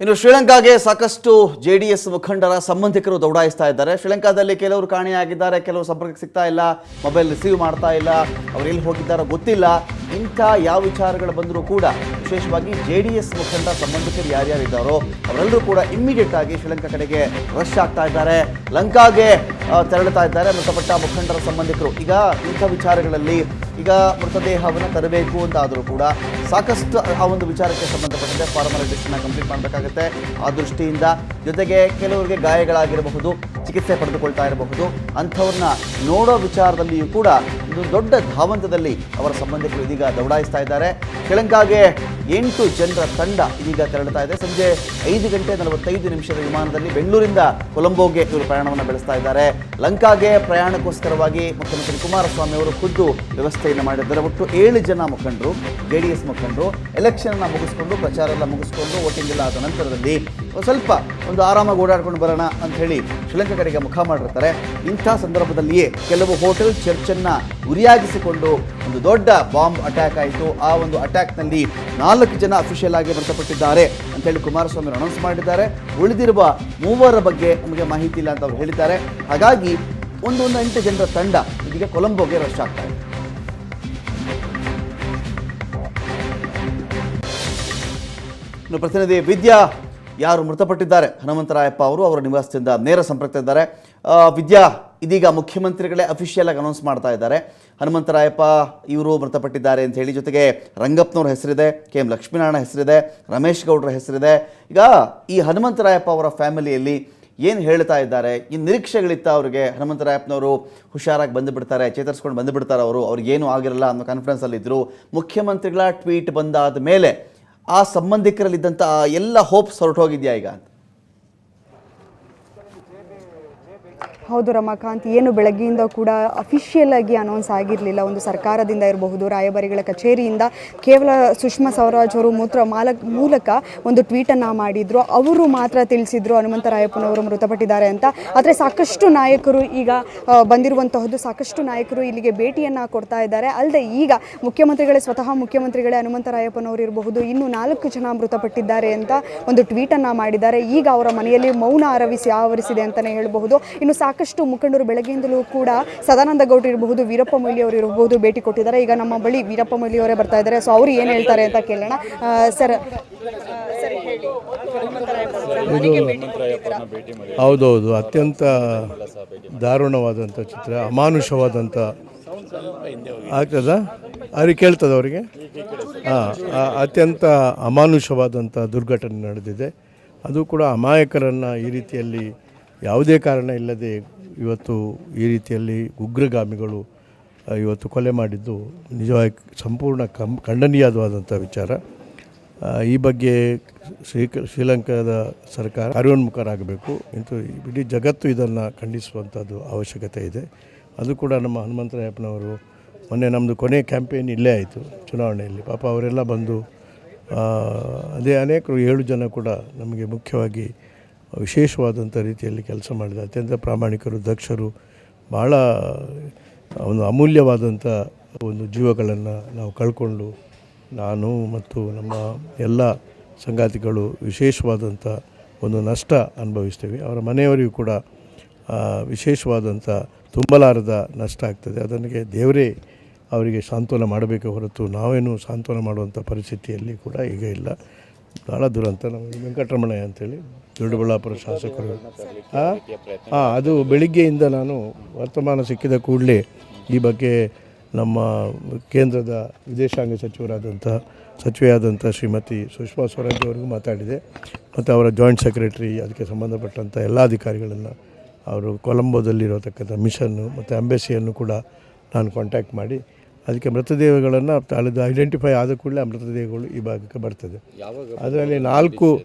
ಇನ್ನು ಶ್ರೀಲಂಕಾಗೆ ಸಾಕಷ್ಟು ಜೆಡಿಎಸ್ ಮುಖಂಡರ ಸಂಬಂಧಿಕರು ದೌಡಾಯಿಸ್ತಾ ಇದ್ದಾರೆ. ಶ್ರೀಲಂಕಾದಲ್ಲಿ ಕೆಲವರು ಕಾಣೆಯಾಗಿದ್ದಾರೆ, ಕೆಲವರು ಸಂಪರ್ಕಕ್ಕೆ ಸಿಗ್ತಾ ಇಲ್ಲ, ಮೊಬೈಲ್ ರಿಸೀವ್ ಮಾಡ್ತಾ ಇಲ್ಲ, ಅವರು ಎಲ್ಲಿ ಹೋಗಿದ್ದಾರೋ ಗೊತ್ತಿಲ್ಲ. ಇಂಥ ಯಾವ ವಿಚಾರಗಳು ಬಂದರೂ ಕೂಡ ವಿಶೇಷವಾಗಿ ಜೆಡಿಎಸ್ ಮುಖಂಡ ಸಂಬಂಧಿಕರು ಯಾರ್ಯಾರಿದ್ದಾರೋ ಅವರೆಲ್ಲರೂ ಕೂಡ ಇಮ್ಮಿಡಿಯೇಟ್ ಆಗಿ ಶ್ರೀಲಂಕಾ ಕಡೆಗೆ ರಶ್ ಆಗ್ತಾ ಇದ್ದಾರೆ, ಲಂಕಾಗೆ ತೆರಳುತ್ತಾ ಇದ್ದಾರೆ ಮೃತಪಟ್ಟ ಮುಖಂಡರ ಸಂಬಂಧಿಕರು. ಈಗ ಇಂಥ ವಿಚಾರಗಳಲ್ಲಿ ಈಗ ಮೃತದೇಹವನ್ನು ತರಬೇಕು ಅಂತ ಆದರೂ ಕೂಡ ಸಾಕಷ್ಟು ಆ ಒಂದು ವಿಚಾರಕ್ಕೆ ಸಂಬಂಧಪಟ್ಟಂತೆ ಫಾರ್ಮಾಲಿಟೀಸ್ನ ಕಂಪ್ಲೀಟ್ ಮಾಡಬೇಕಾಗುತ್ತೆ. ಆ ದೃಷ್ಟಿಯಿಂದ ಜೊತೆಗೆ ಕೆಲವರಿಗೆ ಗಾಯಗಳಾಗಿರಬಹುದು, ಚಿಕಿತ್ಸೆ ಪಡೆದುಕೊಳ್ತಾ ಇರಬಹುದು, ಅಂಥವ್ರನ್ನ ನೋಡೋ ವಿಚಾರದಲ್ಲಿಯೂ ಕೂಡ ಒಂದು ದೊಡ್ಡ ಧಾವಂತದಲ್ಲಿ ಅವರ ಸಂಬಂಧಿಕರು ಇದೀಗ ದೌಡಾಯಿಸ್ತಾ ಇದ್ದಾರೆ. ಶ್ರೀಲಂಕಾಗೆ 8 ಜನರ ತಂಡ ಇದೀಗ ತೆರಳುತ್ತಾ ಇದೆ. ಸಂಜೆ 5:45 ವಿಮಾನದಲ್ಲಿ ಬೆಂಗಳೂರಿಂದ ಕೊಲಂಬೋಗೆ ಇವರು ಪ್ರಯಾಣವನ್ನು ಬೆಳೆಸ್ತಾ ಇದ್ದಾರೆ. ಲಂಕಾಗೆ ಪ್ರಯಾಣಕ್ಕೋಸ್ಕರವಾಗಿ ಮುಖ್ಯಮಂತ್ರಿ ಕುಮಾರಸ್ವಾಮಿ ಅವರು ಖುದ್ದು ವ್ಯವಸ್ಥೆಯನ್ನು ಮಾಡಿದ್ದಾರೆ. ಒಟ್ಟು 7 ಜನ ಮುಖಂಡರು, ಜೆಡಿಎಸ್ ಮುಖಂಡರು ಎಲೆಕ್ಷನ್ನ ಮುಗಿಸ್ಕೊಂಡು, ಪ್ರಚಾರ ಎಲ್ಲ ಮುಗಿಸ್ಕೊಂಡು, ವೋಟಿಂಗ್ ಎಲ್ಲ ಆದ ನಂತರದಲ್ಲಿ ಸ್ವಲ್ಪ ಒಂದು ಆರಾಮಾಗಿ ಓಡಾಡ್ಕೊಂಡು ಬರೋಣ ಅಂತ ಹೇಳಿ ಶ್ರೀಲಂಕಾ ಕಡೆಗೆ ಮುಖ ಮಾಡಿರ್ತಾರೆ. ಇಂಥ ಸಂದರ್ಭದಲ್ಲಿಯೇ ಕೆಲವು ಹೋಟೆಲ್ ಚರ್ಚನ್ನು ಗುರಿಯಾಗಿಸಿಕೊಂಡು ಒಂದು ದೊಡ್ಡ ಬಾಂಬ್ ಅಟ್ಯಾಕ್ ಆಯಿತು. ಆ ಒಂದು ಅಟ್ಯಾಕ್ನಲ್ಲಿ 4 ಜನ ಅಫಿಷಿಯಲ್ ಆಗಿ ಮೃತಪಟ್ಟಿದ್ದಾರೆ ಅಂತೇಳಿ ಕುಮಾರಸ್ವಾಮಿ ಅನೌನ್ಸ್ ಮಾಡಿದ್ದಾರೆ. ಉಳಿದಿರುವ 3 ಬಗ್ಗೆ ನಮಗೆ ಮಾಹಿತಿ ಇಲ್ಲ ಅಂತ ಅವರು ಹೇಳಿದ್ದಾರೆ. ಹಾಗಾಗಿ ಒಂದು 8 ಜನರ ತಂಡ ಇದೀಗ ಕೊಲಂಬೋಗೆ ರಶ್ ಆಗ್ತಾ ಇದೆ. ಇನ್ನು ಪ್ರತಿನಿಧಿ ವಿದ್ಯಾ ಯಾರು ಮೃತಪಟ್ಟಿದ್ದಾರೆ ಹನುಮಂತರಾಯಪ್ಪ ಅವರು ಅವರ ನಿವಾಸದಿಂದ ನೇರ ಸಂಪರ್ಕದಲ್ಲಿದ್ದಾರೆ. ವಿದ್ಯಾ, ಇದೀಗ ಮುಖ್ಯಮಂತ್ರಿಗಳೇ ಅಫಿಷಿಯಲ್ ಆಗಿ ಅನೌನ್ಸ್ ಮಾಡ್ತಾ ಇದ್ದಾರೆ ಹನುಮಂತರಾಯಪ್ಪ ಇವರು ಮೃತಪಟ್ಟಿದ್ದಾರೆ ಅಂತ ಹೇಳಿ. ಜೊತೆಗೆ ರಂಗಪ್ಪನವ್ರ ಹೆಸರಿದೆ, KM ಲಕ್ಷ್ಮೀನಾರಾಯಣ ಹೆಸರಿದೆ, ರಮೇಶ್ ಗೌಡ್ರ ಹೆಸರಿದೆ. ಈಗ ಈ ಹನುಮಂತರಾಯಪ್ಪ ಅವರ ಫ್ಯಾಮಿಲಿಯಲ್ಲಿ ಏನು ಹೇಳ್ತಾ ಇದ್ದಾರೆ? ಈ ನಿರೀಕ್ಷೆಗಳಿತ್ತ ಅವರಿಗೆ? ಹನುಮಂತರಾಯಪ್ಪನವರು ಹುಷಾರಾಗಿ ಬಂದುಬಿಡ್ತಾರೆ, ಚೇತರಿಸ್ಕೊಂಡು ಬಂದುಬಿಡ್ತಾರೆ, ಅವ್ರಿಗೇನು ಆಗಿರಲ್ಲ ಅನ್ನೋ ಕಾನ್ಫಿಡೆನ್ಸಲ್ಲಿದ್ದರು. ಮುಖ್ಯಮಂತ್ರಿಗಳ ಟ್ವೀಟ್ ಬಂದಾದ ಮೇಲೆ ಆ ಸಂಬಂಧಿಕರಲ್ಲಿದ್ದಂಥ ಎಲ್ಲ ಹೋಪ್ಸ್ ಹೊರಟೋಗಿದೆಯಾ ಈಗ ಅಂತ? ಹೌದು ರಮಾಕಾಂತ್, ಏನು ಬೆಳಗ್ಗೆಯಿಂದ ಕೂಡ ಅಫಿಷಿಯಲ್ ಆಗಿ ಅನೌನ್ಸ್ ಆಗಿರಲಿಲ್ಲ. ಒಂದು ಸರ್ಕಾರದಿಂದ ಇರಬಹುದು, ರಾಯಭಾರಿಗಳ ಕಚೇರಿಯಿಂದ ಕೇವಲ ಸುಷ್ಮಾ ಸ್ವರಾಜ್ ಅವರು ಮೂಲಕ ಒಂದು ಟ್ವೀಟನ್ನು ಮಾಡಿದರು. ಅವರು ಮಾತ್ರ ತಿಳಿಸಿದ್ರು ಹನುಮಂತರಾಯಪ್ಪನವರು ಮೃತಪಟ್ಟಿದ್ದಾರೆ ಅಂತ. ಆದರೆ ಸಾಕಷ್ಟು ನಾಯಕರು ಈಗ ಬಂದಿರುವಂತಹದ್ದು, ಸಾಕಷ್ಟು ನಾಯಕರು ಇಲ್ಲಿಗೆ ಭೇಟಿಯನ್ನು ಕೊಡ್ತಾ ಇದ್ದಾರೆ. ಅಲ್ಲದೆ ಈಗ ಸ್ವತಃ ಮುಖ್ಯಮಂತ್ರಿಗಳೇ ಹನುಮಂತರಾಯಪ್ಪನವರು ಇರಬಹುದು, ಇನ್ನೂ 4 ಜನ ಮೃತಪಟ್ಟಿದ್ದಾರೆ ಅಂತ ಒಂದು ಟ್ವೀಟನ್ನು ಮಾಡಿದ್ದಾರೆ. ಈಗ ಅವರ ಮನೆಯಲ್ಲಿ ಮೌನ ಆವರಿಸಿದೆ ಅಂತಲೇ ಹೇಳಬಹುದು. ಇನ್ನು ಸಾಕಷ್ಟು ಮುಖಂಡರು ಬೆಳಗ್ಗೆಯಿಂದಲೂ ಕೂಡ ಸದಾನಂದ ಗೌಡ್ರು ಇರಬಹುದು, ವೀರಪ್ಪ ಮೊಯ್ಲಿ ಅವರು ಇರಬಹುದು ಭೇಟಿ ಕೊಟ್ಟಿದ್ದಾರೆ. ಈಗ ನಮ್ಮ ಬಳಿ ವೀರಪ್ಪ ಮೊಯ್ಲಿ ಅವರೇ ಬರ್ತಾ ಇದ್ದಾರೆ. ಸೊ ಅವರು ಏನು ಹೇಳ್ತಾರೆ ಅಂತ ಕೇಳೋಣ. ಸರ್ ಹೌದೌದು, ಅತ್ಯಂತ ದಾರುಣವಾದಂಥ ಚಿತ್ರ, ಅಮಾನುಷವಾದಂಥ ಆಗ್ತದ ಅವ್ರಿಗೆ ಕೇಳ್ತದೆ ಅವರಿಗೆ. ಅತ್ಯಂತ ಅಮಾನುಷವಾದಂಥ ದುರ್ಘಟನೆ ನಡೆದಿದೆ. ಅದು ಕೂಡ ಅಮಾಯಕರನ್ನು ಈ ರೀತಿಯಲ್ಲಿ ಯಾವುದೇ ಕಾರಣ ಇಲ್ಲದೆ ಇವತ್ತು ಈ ರೀತಿಯಲ್ಲಿ ಉಗ್ರಗಾಮಿಗಳು ಇವತ್ತು ಕೊಲೆ ಮಾಡಿದ್ದು ನಿಜವಾಗಿ ಸಂಪೂರ್ಣ ಖಂಡನೀಯವಾದಂಥ ವಿಚಾರ. ಈ ಬಗ್ಗೆ ಶ್ರೀಲಂಕಾದ ಸರ್ಕಾರ ಕಾರ್ಯೋನ್ಮುಖರಾಗಬೇಕು. ಇಂತೂ ಇಡೀ ಜಗತ್ತು ಇದನ್ನು ಖಂಡಿಸುವಂಥದ್ದು ಅವಶ್ಯಕತೆ ಇದೆ. ಅದು ಕೂಡ ನಮ್ಮ ಹನುಮಂತರಾಯಪ್ಪನವರು ಮೊನ್ನೆ ನಮ್ಮದು ಕೊನೆ ಕ್ಯಾಂಪೇನ್ ಇಲ್ಲೇ ಆಯಿತು ಚುನಾವಣೆಯಲ್ಲಿ. ಪಾಪ ಅವರೆಲ್ಲ ಬಂದು ಅದೇ ಅನೇಕರು 7 ಜನ ಕೂಡ ನಮಗೆ ಮುಖ್ಯವಾಗಿ ವಿಶೇಷವಾದಂಥ ರೀತಿಯಲ್ಲಿ ಕೆಲಸ ಮಾಡಿದ ಅತ್ಯಂತ ಪ್ರಾಮಾಣಿಕರು, ದಕ್ಷರು, ಭಾಳ ಒಂದು ಅಮೂಲ್ಯವಾದಂಥ ಒಂದು ಜೀವಗಳನ್ನು ನಾವು ಕಳ್ಕೊಂಡು ನಾನು ಮತ್ತು ನಮ್ಮ ಎಲ್ಲ ಸಂಗಾತಿಗಳು ವಿಶೇಷವಾದಂಥ ಒಂದು ನಷ್ಟ ಅನುಭವಿಸ್ತೇವೆ. ಅವರ ಮನೆಯವರಿಗೂ ಕೂಡ ವಿಶೇಷವಾದಂಥ ತುಂಬಲಾರದ ನಷ್ಟ ಆಗ್ತದೆ. ಅದಕ್ಕೆ ದೇವರೇ ಅವರಿಗೆ ಸಾಂತ್ವನ ಮಾಡಬೇಕೆ ಹೊರತು ನಾವೇನು ಸಾಂತ್ವನ ಮಾಡುವಂಥ ಪರಿಸ್ಥಿತಿಯಲ್ಲಿ ಕೂಡ ಈಗ ಇಲ್ಲ. ಭಾಳ ದುರಂತ. ನಮಗೆ ವೆಂಕಟರಮಣಯ್ಯ ಅಂಥೇಳಿ ದೊಡ್ಡಬಳ್ಳಾಪುರ ಶಾಸಕರು. ಅದು ಬೆಳಿಗ್ಗೆಯಿಂದ ನಾನು ವರ್ತಮಾನ ಸಿಕ್ಕಿದ ಕೂಡಲೇ ಈ ಬಗ್ಗೆ ನಮ್ಮ ಕೇಂದ್ರದ ವಿದೇಶಾಂಗ ಸಚಿವೆಯಾದಂಥ ಶ್ರೀಮತಿ ಸುಷ್ಮಾ ಸ್ವರಾಜ್ ಅವರಿಗೂ ಮಾತಾಡಿದೆ. ಮತ್ತು ಅವರ ಜಾಯಿಂಟ್ ಸೆಕ್ರೆಟರಿ, ಅದಕ್ಕೆ ಸಂಬಂಧಪಟ್ಟಂಥ ಎಲ್ಲ ಅಧಿಕಾರಿಗಳನ್ನು, ಅವರು ಕೊಲಂಬೋದಲ್ಲಿರತಕ್ಕಂಥ ಮಿಷನ್ನು ಮತ್ತು ಎಂಬೆಸಿಯನ್ನು ಕೂಡ ನಾನು ಕಾಂಟ್ಯಾಕ್ಟ್ ಮಾಡಿ ಅದಕ್ಕೆ ಮೃತದೇಹಗಳನ್ನು ಐಡೆಂಟಿಫೈ ಆದ ಕೂಡಲೇ ಆ ಮೃತದೇಹಗಳು ಈ ಭಾಗಕ್ಕೆ ಬರ್ತದೆ. ಅದರಲ್ಲಿ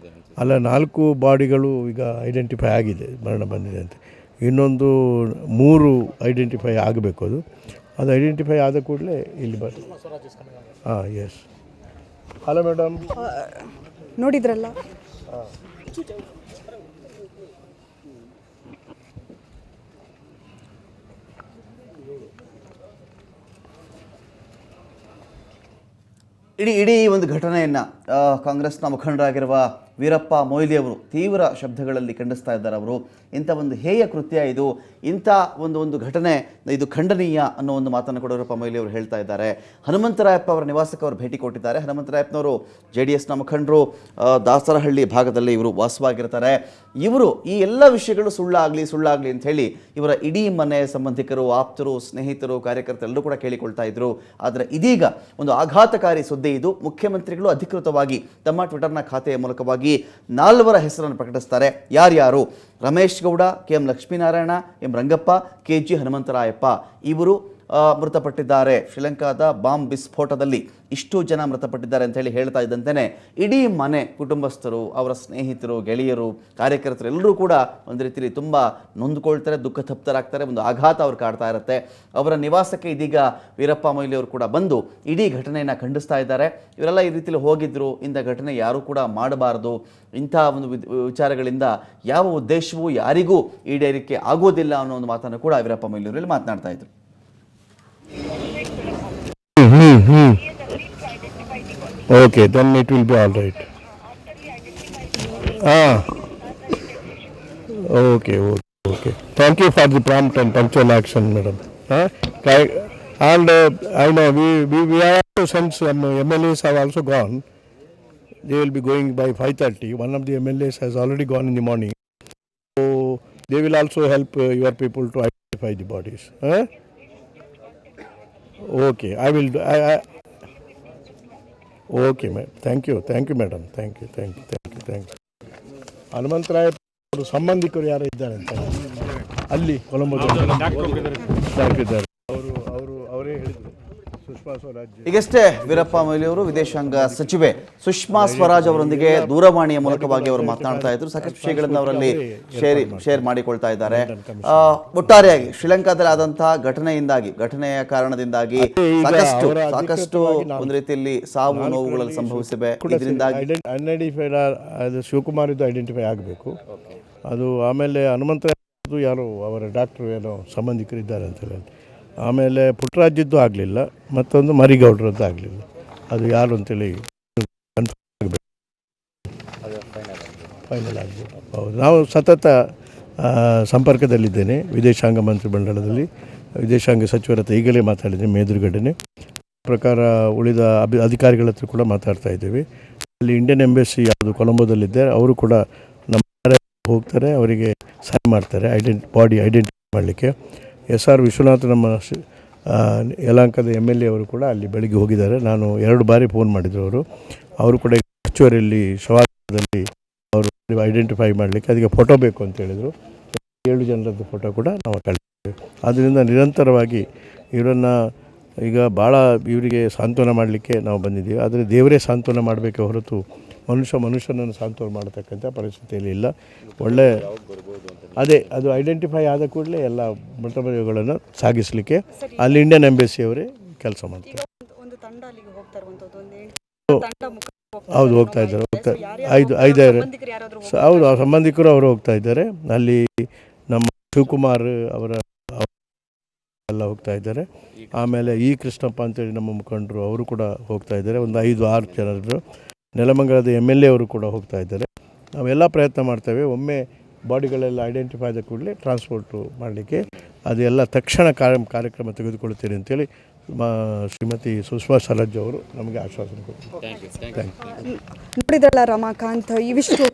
4 ಬಾಡಿಗಳು ಈಗ ಐಡೆಂಟಿಫೈ ಆಗಿದೆ, ಮರಣ ಬಂದಿದೆ ಅಂತ. ಇನ್ನೊಂದು 3 ಐಡೆಂಟಿಫೈ ಆಗಬೇಕು. ಅದು ಐಡೆಂಟಿಫೈ ಆದ ಕೂಡಲೇ ಇಲ್ಲಿ ಬರ್ತದೆ. ಎಸ್. ಹಲೋ ಮೇಡಮ್, ನೋಡಿದ್ರಲ್ಲ. ಇಡೀ ಒಂದು ಘಟನೆಯನ್ನು ಕಾಂಗ್ರೆಸ್ನ ಮುಖಂಡರಾಗಿರುವ ವೀರಪ್ಪ ಮೊಯ್ಲಿ ಅವರು ತೀವ್ರ ಶಬ್ದಗಳಲ್ಲಿ ಖಂಡಿಸ್ತಾ ಇದ್ದಾರೆ. ಅವರು ಇಂಥ ಒಂದು ಹೇಯ ಕೃತ್ಯ ಇದು, ಇಂಥ ಒಂದು ಘಟನೆ ಇದು ಖಂಡನೀಯ ಅನ್ನೋ ಒಂದು ಮಾತನ್ನು ಕೂಡ ವೀರಪ್ಪ ಮೊಯ್ಲಿ ಅವರು ಹೇಳ್ತಾ ಇದ್ದಾರೆ. ಹನುಮಂತರಾಯಪ್ಪ ಅವರ ನಿವಾಸಕ್ಕೆ ಅವರು ಭೇಟಿ ಕೊಟ್ಟಿದ್ದಾರೆ. ಹನುಮಂತರಾಯಪ್ಪನವರು JDSನ ಮುಖಂಡರು, ದಾಸರಹಳ್ಳಿ ಭಾಗದಲ್ಲಿ ಇವರು ವಾಸವಾಗಿರ್ತಾರೆ. ಇವರು ಈ ಎಲ್ಲ ವಿಷಯಗಳು ಸುಳ್ಳಾಗಲಿ ಅಂತ ಹೇಳಿ ಇವರ ಇಡೀ ಮನೆ ಸಂಬಂಧಿಕರು, ಆಪ್ತರು, ಸ್ನೇಹಿತರು, ಕಾರ್ಯಕರ್ತರು ಎಲ್ಲರೂ ಕೂಡ ಕೇಳಿಕೊಳ್ತಾ ಇದ್ರು. ಆದರೆ ಇದೀಗ ಒಂದು ಆಘಾತಕಾರಿ ಸುದ್ದಿ ಇದು. ಮುಖ್ಯಮಂತ್ರಿಗಳು ಅಧಿಕೃತವಾಗಿ ತಮ್ಮ ಟ್ವಿಟರ್ನ ಖಾತೆಯ ಮೂಲಕವಾಗಿ 4 ಹೆಸರನ್ನು ಪ್ರಕಟಿಸ್ತಾರೆ. ಯಾರ್ಯಾರು? Ramesh Gowda, KM Lakshminarayana, M Rangappa, KG Hanumantharayappa ಇವರು ಮೃತಪಟ್ಟಿದ್ದಾರೆ. ಶ್ರೀಲಂಕಾದ ಬಾಂಬ್ ವಿಸ್ಫೋಟದಲ್ಲಿ ಇಷ್ಟು ಜನ ಮೃತಪಟ್ಟಿದ್ದಾರೆ ಅಂತ ಹೇಳಿ ಹೇಳ್ತಾ ಇದ್ದಂತೆಯೇ ಇಡೀ ಮನೆ ಕುಟುಂಬಸ್ಥರು, ಅವರ ಸ್ನೇಹಿತರು, ಗೆಳೆಯರು, ಕಾರ್ಯಕರ್ತರು ಎಲ್ಲರೂ ಕೂಡ ಒಂದು ರೀತಿಯಲ್ಲಿ ತುಂಬ ನೊಂದುಕೊಳ್ತಾರೆ, ದುಃಖ ತಪ್ತರಾಗ್ತಾರೆ. ಒಂದು ಆಘಾತ ಅವ್ರು ಕಾಡ್ತಾ ಇರುತ್ತೆ. ಅವರ ನಿವಾಸಕ್ಕೆ ಇದೀಗ ವೀರಪ್ಪ ಮೊಯ್ಲಿ ಅವರು ಕೂಡ ಬಂದು ಇಡೀ ಘಟನೆಯನ್ನು ಖಂಡಿಸ್ತಾ ಇದ್ದಾರೆ. ಇವರೆಲ್ಲ ಈ ರೀತಿಯಲ್ಲಿ ಹೋಗಿದ್ರು, ಇಂಥ ಘಟನೆ ಯಾರೂ ಕೂಡ ಮಾಡಬಾರ್ದು, ಇಂಥ ಒಂದು ವಿಚಾರಗಳಿಂದ ಯಾವ ಉದ್ದೇಶವೂ ಯಾರಿಗೂ ಈಡೇರಿಕೆ ಆಗೋದಿಲ್ಲ ಅನ್ನೋ ಒಂದು ಮಾತನ್ನು ಕೂಡ ವೀರಪ್ಪ ಮೊಯ್ಲಿ ಅವರಲ್ಲಿ ಮಾತನಾಡ್ತಾ ಇದ್ರು. Okay, then it will be all right. Okay. Thank you for the prompt and punctual action, madam. And I know we have also sent some MLAs have also gone. They will be going by 5:30. One of the MLAs has already gone in the morning. So they will also help your people to identify the bodies. Okay, I will do. Okay, ma'am. Thank you, madam. Thank you. Hanumantharaya ಅವರು ಸಂಬಂಧಿಕರು ಯಾರು ಇದ್ದಾರೆ ಅಂತ ಅಲ್ಲಿ ಕೊಲಂಬೋದಲ್ಲಿ ಇದ್ದಾರೆ. ಅವರೇ ಹೇಳಿದ್ರು ಸುಷ್ಮಾ ಸ್ವರಾಜ್. ಈಗಷ್ಟೇ ವೀರಪ್ಪ ಮೊಯ್ಲಿ ಅವರು ವಿದೇಶಾಂಗ ಸಚಿವೆ ಸುಷ್ಮಾ ಸ್ವರಾಜ್ ಅವರೊಂದಿಗೆ ದೂರವಾಣಿಯ ಮೂಲಕವಾಗಿ ಅವರು ಮಾತನಾಡ್ತಾ ಇದ್ರು. ಸಾಕಷ್ಟು ವಿಷಯಗಳನ್ನು ಅವರಲ್ಲಿ ಶೇರ್ ಮಾಡಿಕೊಳ್ತಾ ಇದ್ದಾರೆ. ಒಟ್ಟಾರೆಯಾಗಿ ಶ್ರೀಲಂಕಾದಲ್ಲಿ ಆದಂತಹ ಘಟನೆಯ ಕಾರಣದಿಂದಾಗಿ ಸಾಕಷ್ಟು ಒಂದು ರೀತಿಯಲ್ಲಿ ಸಾವು ನೋವುಗಳಲ್ಲಿ ಸಂಭವಿಸಿವೆ. ಇದರಿಂದಾಗಿ ಅದು ಶಿವಕುಮಾರ್ ಇದ್ದು ಐಡೆಂಟಿಫೈ ಆಗಬೇಕು. ಅದು ಆಮೇಲೆ ಹನುಮಂತರಾಯದು ಯಾರು ಅವರ ಡಾಕ್ಟ್ರು ಏನೋ ಸಂಬಂಧಿಕರಿದ್ದಾರೆ ಅಂತ ಹೇಳಿ. ಆಮೇಲೆ ಪುಟ್ಟರಾಜ್ಯದ್ದು ಆಗಲಿಲ್ಲ, ಮತ್ತೊಂದು ಮರಿಗೌಡರದ್ದು ಆಗಲಿಲ್ಲ. ಅದು ಯಾರು ಅಂತೇಳಿ ಫೈನಲ್ ಆಗಬೇಕು. ಹೌದು, ನಾವು ಸತತ ಸಂಪರ್ಕದಲ್ಲಿದ್ದೇನೆ. ವಿದೇಶಾಂಗ ಮಂತ್ರಿಮಂಡಲದಲ್ಲಿ ವಿದೇಶಾಂಗ ಸಚಿವರ ಹತ್ರ ಈಗಲೇ ಮಾತಾಡಿದ್ದೀನಿ, ಮೇದುರುಗಡೆನೆ ಪ್ರಕಾರ ಉಳಿದ ಅಧಿಕಾರಿಗಳ ಹತ್ರ ಕೂಡ ಮಾತಾಡ್ತಾ ಇದ್ದೀವಿ. ಅಲ್ಲಿ ಇಂಡಿಯನ್ ಎಂಬಸಿ ಯಾವುದು ಕೊಲಂಬೋದಲ್ಲಿದ್ದಾರೆ, ಅವರು ಕೂಡ ನಮ್ಮ ಹೋಗ್ತಾರೆ, ಅವರಿಗೆ ಸಹಾಯ ಮಾಡ್ತಾರೆ ಬಾಡಿ ಐಡೆಂಟಿಫೈ ಮಾಡಲಿಕ್ಕೆ. SR ವಿಶ್ವನಾಥ್ ನಮ್ಮ ಯಲಹಂಕದ MLA ಅವರು ಕೂಡ ಅಲ್ಲಿ ಬೆಳಿಗ್ಗೆ ಹೋಗಿದ್ದಾರೆ. ನಾನು 2 ಬಾರಿ ಫೋನ್ ಮಾಡಿದ್ರು. ಅವರು ಕೂಡ ಹೆಚ್ಚುವರಿಯಲ್ಲಿ ಶವಾದಲ್ಲಿ ಅವರು ಐಡೆಂಟಿಫೈ ಮಾಡಲಿಕ್ಕೆ ಅದಕ್ಕೆ ಫೋಟೋ ಬೇಕು ಅಂತ ಹೇಳಿದರು. 7 ಜನರದ್ದು ಫೋಟೋ ಕೂಡ ನಾವು ಕಳಿಸ್ತೇವೆ. ಆದ್ದರಿಂದ ನಿರಂತರವಾಗಿ ಇವರನ್ನು ಈಗ ಭಾಳ ಇವರಿಗೆ ಸಾಂತ್ವನ ಮಾಡಲಿಕ್ಕೆ ನಾವು ಬಂದಿದ್ದೀವಿ. ಆದರೆ ದೇವರೇ ಸಾಂತ್ವನ ಮಾಡಬೇಕೆ ಹೊರತು ಮನುಷ್ಯನನ್ನು ಸಾಂತ್ವನ ಮಾಡತಕ್ಕಂಥ ಪರಿಸ್ಥಿತಿಯಲ್ಲಿ ಇಲ್ಲ. ಒಳ್ಳೆ ಅದು ಐಡೆಂಟಿಫೈ ಆದ ಕೂಡಲೇ ಎಲ್ಲ ಮೃತದೇಹಗಳನ್ನು ಸಾಗಿಸಲಿಕ್ಕೆ ಅಲ್ಲಿ ಇಂಡಿಯನ್ ಎಂಬಸಿ ಅವರೇ ಕೆಲಸ ಮಾಡ್ತಾರೆ. ಹೌದು, ಹೋಗ್ತಾ ಇದ್ದಾರೆ. 5 ಹೌದು, ಸಂಬಂಧಿಕರು ಅವರು ಹೋಗ್ತಾ ಇದ್ದಾರೆ. ಅಲ್ಲಿ ನಮ್ಮ ಶಿವಕುಮಾರ್ ಅವರ ಎಲ್ಲ ಹೋಗ್ತಾ ಇದ್ದಾರೆ. ಆಮೇಲೆ ಕೃಷ್ಣಪ್ಪ ಅಂತೇಳಿ ನಮ್ಮ ಮುಖಂಡರು ಅವರು ಕೂಡ ಹೋಗ್ತಾ ಇದ್ದಾರೆ. ಒಂದು 5-6 ಜನರು. ನೆಲಮಂಗಲದ MLA ಅವರು ಕೂಡ ಹೋಗ್ತಾ ಇದ್ದಾರೆ. ನಾವೆಲ್ಲ ಪ್ರಯತ್ನ ಮಾಡ್ತೇವೆ. ಒಮ್ಮೆ ಬಾಡಿಗಳೆಲ್ಲ ಐಡೆಂಟಿಫೈ ಆದ ಕೂಡಲೇ ಟ್ರಾನ್ಸ್ಪೋರ್ಟು ಮಾಡಲಿಕ್ಕೆ ಅದೆಲ್ಲ ತಕ್ಷಣ ಕಾರ್ಯಕ್ರಮ ತೆಗೆದುಕೊಳ್ತೀರಿ ಅಂತೇಳಿ ಶ್ರೀಮತಿ ಸುಷ್ಮಾ ಸ್ವರಾಜ್ ಅವರು ನಮಗೆ ಆಶ್ವಾಸನೆ ಕೊಡ್ತಾರೆ. ನೋಡಿದ್ರಲ್ಲ ರಮಾಕಾಂತ್, ಇವಿಷ್ಟು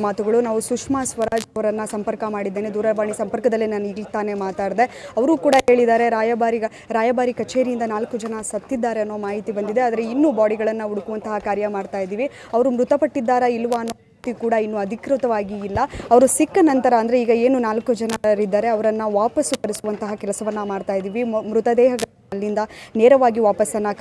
ಮಾತುಗಳು. ನಾವು ಸುಷ್ಮಾ ಸ್ವರಾಜ್ ಅವರನ್ನು ಸಂಪರ್ಕ ಮಾಡಿದ್ದೇನೆ, ದೂರವಾಣಿ ಸಂಪರ್ಕದಲ್ಲೇ ನಾನು ಈಗ ತಾನೇ ಮಾತಾಡಿದೆ. ಅವರು ಕೂಡ ಹೇಳಿದ್ದಾರೆ ರಾಯಭಾರಿ ಕಚೇರಿಯಿಂದ 4 ಜನ ಸತ್ತಿದ್ದಾರೆ ಅನ್ನೋ ಮಾಹಿತಿ ಬಂದಿದೆ. ಆದರೆ ಇನ್ನೂ ಬಾಡಿಗಳನ್ನು ಹುಡುಕುವಂತಹ ಕಾರ್ಯ ಮಾಡ್ತಾ ಇದ್ದೀವಿ. ಅವರು ಮೃತಪಟ್ಟಿದ್ದಾರಾ ಇಲ್ವಾ ಅನ್ನೋ ಕೂಡ ಇನ್ನೂ ಅಧಿಕೃತವಾಗಿ ಇಲ್ಲ. ಅವರು ಸಿಕ್ಕ ನಂತರ ಅಂದರೆ ಈಗ ಏನು 4 ಜನರಿದ್ದಾರೆ ಅವರನ್ನು ವಾಪಸ್ಸು ಕರೆಸುವಂತಹ ಕೆಲಸವನ್ನು ಮಾಡ್ತಾ ಇದ್ದೀವಿ. ಮೃತದೇಹಗಳಿಂದ ನೇರವಾಗಿ ವಾಪಸ್ಸನ್ನು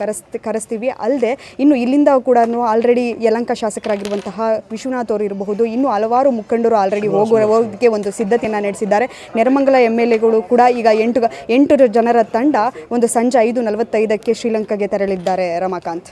ಕರೆಸ್ತೀವಿ. ಅಲ್ಲದೆ ಇನ್ನು ಇಲ್ಲಿಂದ ಕೂಡ ಆಲ್ರೆಡಿ ಯಲಹಂಕ ಶಾಸಕರಾಗಿರುವಂತಹ ವಿಶ್ವನಾಥ್ ಅವರು ಇರಬಹುದು, ಇನ್ನು ಹಲವಾರು ಮುಖಂಡರು ಆಲ್ರೆಡಿ ಹೋಗೋದಕ್ಕೆ ಒಂದು ಸಿದ್ಧತೆಯನ್ನು ನಡೆಸಿದ್ದಾರೆ. ನೆಲಮಂಗಲ MLAಗಳು ಕೂಡ ಈಗ 8 ಜನರ ತಂಡ ಒಂದು ಸಂಜೆ 5:45ಕ್ಕೆ ಶ್ರೀಲಂಕಾಗೆ ತೆರಳಿದ್ದಾರೆ. ರಮಾಕಾಂತ್.